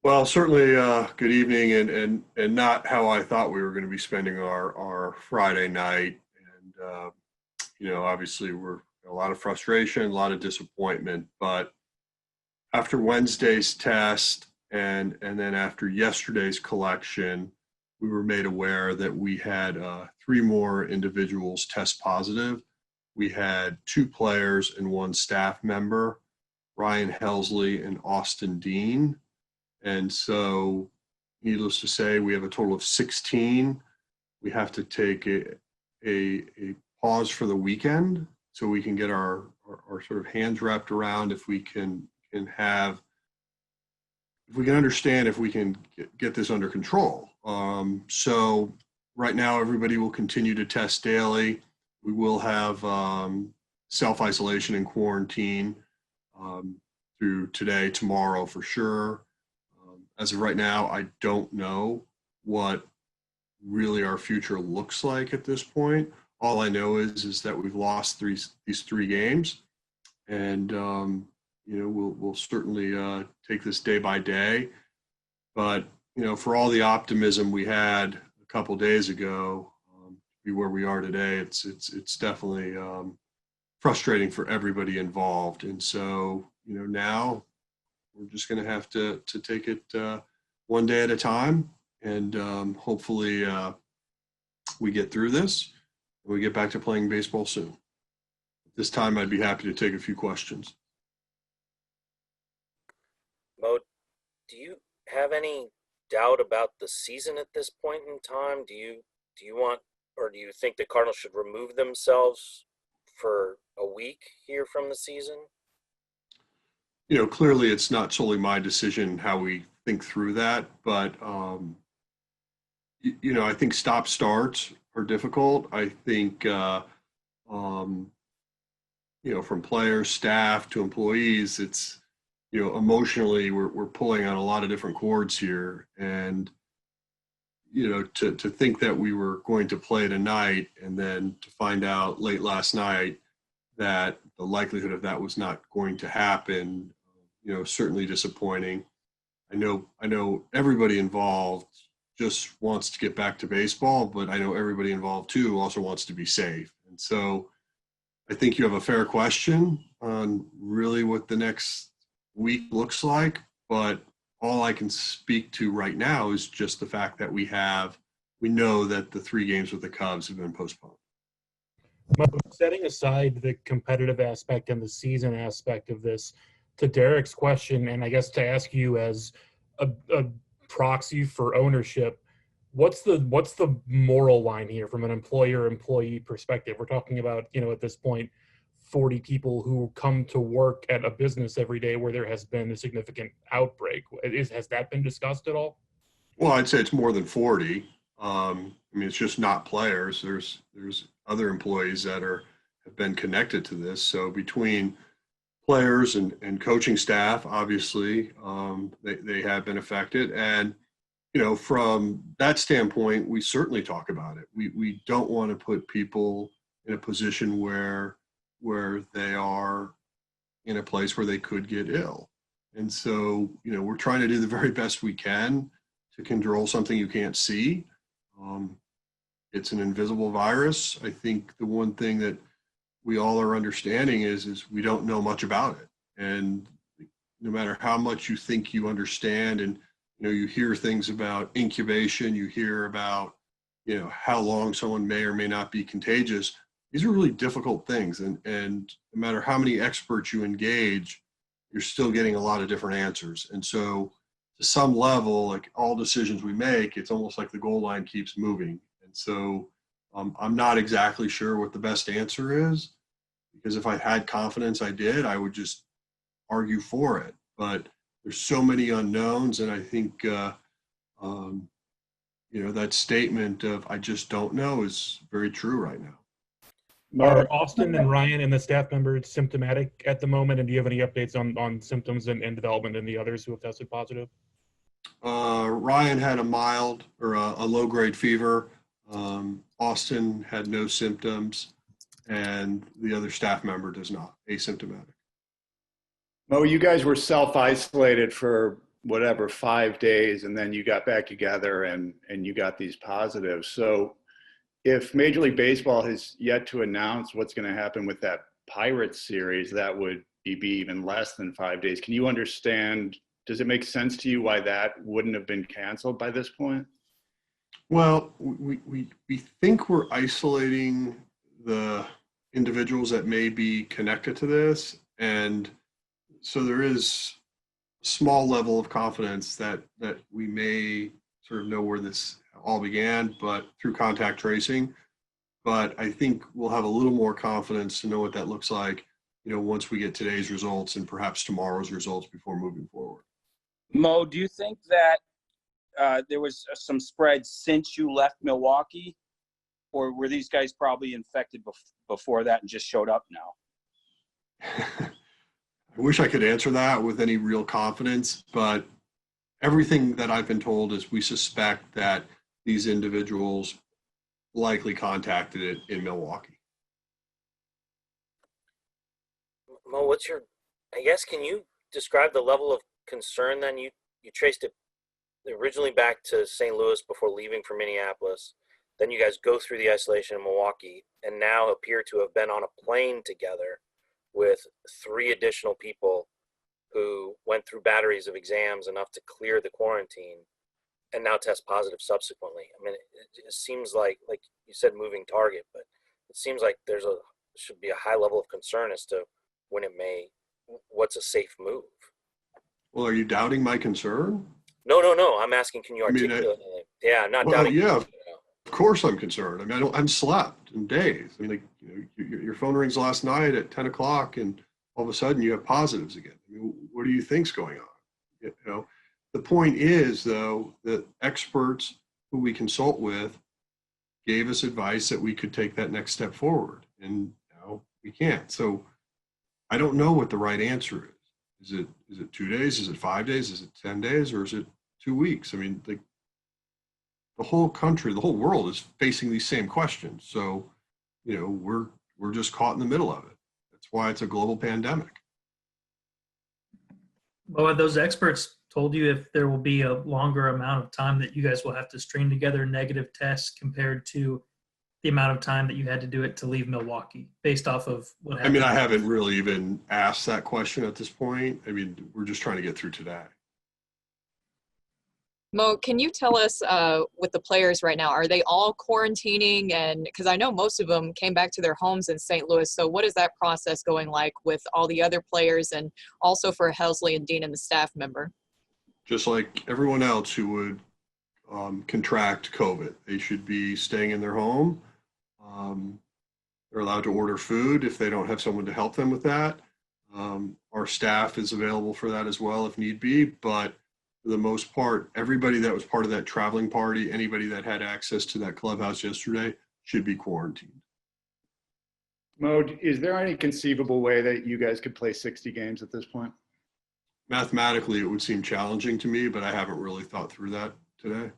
Well, certainly, good evening, and not how I thought we were going to be spending our Friday night. And obviously, we're a lot of frustration, a lot of disappointment. But after Wednesday's test, and then after yesterday's collection, we were made aware that we had three more individuals test positive. We had two players and one staff member, Ryan Helsley and Austin Dean. And so, needless to say, we have a total of 16. We have to take a pause for the weekend so we can get our sort of hands wrapped around if we can understand if we can get this under control. So right now, everybody will continue to test daily. We will have self-isolation and quarantine through today, tomorrow for sure. As of right now, I don't know what really our future looks like at this point. All I know is that we've lost these three games, and we'll certainly take this day by day. But for all the optimism we had a couple days ago, to be where we are today, it's definitely frustrating for everybody involved. And so now we're just going to have to take it one day at a time, and hopefully we get through this and we get back to playing baseball soon. This time, I'd be happy to take a few questions. Mo, do you have any doubt about the season at this point in time? Do you want, or do you think the Cardinals should remove themselves for a week here from the season? Clearly it's not solely my decision how we think through that, but I think stop starts are difficult. I think from players, staff to employees, it's emotionally we're pulling on a lot of different cords here, and to think that we were going to play tonight and then to find out late last night that the likelihood of that was not going to happen, certainly disappointing. I know everybody involved just wants to get back to baseball, but I know everybody involved too also wants to be safe. And so I think you have a fair question on really what the next week looks like, but all I can speak to right now is just the fact that we know that the three games with the Cubs have been postponed. Setting aside the competitive aspect and the season aspect of this, to Derek's question, and I guess to ask you as a proxy for ownership, what's the moral line here from an employer-employee perspective? We're talking about, at this point, 40 people who come to work at a business every day where there has been a significant outbreak. Has that been discussed at all? Well, I'd say it's more than 40. It's just not players. There's other employees that have been connected to this. So between players and coaching staff, obviously, they have been affected. And, from that standpoint, we certainly talk about it. We don't want to put people in a position where they are in a place where they could get ill. And so, we're trying to do the very best we can to control something you can't see. It's an invisible virus. I think the one thing that we all are understanding is we don't know much about it. And no matter how much you think you understand, and you hear things about incubation, you hear about how long someone may or may not be contagious. These are really difficult things, and no matter how many experts you engage, you're still getting a lot of different answers. And so to some level, like all decisions we make, it's almost like the goal line keeps moving. And so I'm not exactly sure what the best answer is, because if I had confidence I did, I would just argue for it. But there's so many unknowns, and I think that statement of "I just don't know" is very true right now. Are Austin and Ryan and the staff members symptomatic at the moment, and do you have any updates on symptoms and development in the others who have tested positive? Ryan had a mild or a low-grade fever. Austin had no symptoms, and the other staff member does not, asymptomatic. Mo, you guys were self-isolated for whatever, 5 days, and then you got back together and you got these positives. So if Major League Baseball has yet to announce what's going to happen with that Pirates series, that would be even less than 5 days. Can you understand, does it make sense to you why that wouldn't have been canceled by this point? Well, we think we're isolating the individuals that may be connected to this. And so there is a small level of confidence that we may sort of know where this all began, but through contact tracing. But I think we'll have a little more confidence to know what that looks like, once we get today's results and perhaps tomorrow's results before moving forward. Mo, do you think that there was some spread since you left Milwaukee, or were these guys probably infected before that and just showed up now? I wish I could answer that with any real confidence, but everything that I've been told is we suspect that these individuals likely contacted it in Milwaukee. Mo, can you describe the level of concern then? You traced it originally back to St. Louis before leaving for Minneapolis. Then you guys go through the isolation in Milwaukee and now appear to have been on a plane together with 3 additional people who went through batteries of exams enough to clear the quarantine and now test positive subsequently. I mean, it seems like you said, moving target, but it seems like should be a high level of concern as to what's a safe move. Well, are you doubting my concern? No. I'm asking, can you articulate? I'm not doubting. Yeah, of course I'm concerned. I mean, I'm slept in days. I mean, your phone rings last night at 10 o'clock and all of a sudden you have positives again. I mean, what do you think's going on? The point is, though, that experts who we consult with gave us advice that we could take that next step forward, and now we can't. So I don't know what the right answer is. Is it 2 days? Is it 5 days? Is it 10 days? Or is it 2 weeks? I mean, the whole country, the whole world is facing these same questions. So, we're just caught in the middle of it. That's why it's a global pandemic. Well, have those experts told you if there will be a longer amount of time that you guys will have to string together negative tests compared to the amount of time that you had to do it to leave Milwaukee, based off of what happened? I mean, I haven't really even asked that question at this point. I mean, we're just trying to get through today. Mo, can you tell us with the players right now, are they all quarantining? And because I know most of them came back to their homes in St. Louis. So what is that process going like with all the other players and also for Helsley and Dean and the staff member? Just like everyone else who would contract COVID, they should be staying in their home. They're allowed to order food if they don't have someone to help them with that. Our staff is available for that as well if need be, but for the most part, everybody that was part of that traveling party, anybody that had access to that clubhouse yesterday should be quarantined. Mo, is there any conceivable way that you guys could play 60 games at this point? Mathematically, it would seem challenging to me, but I haven't really thought through that today.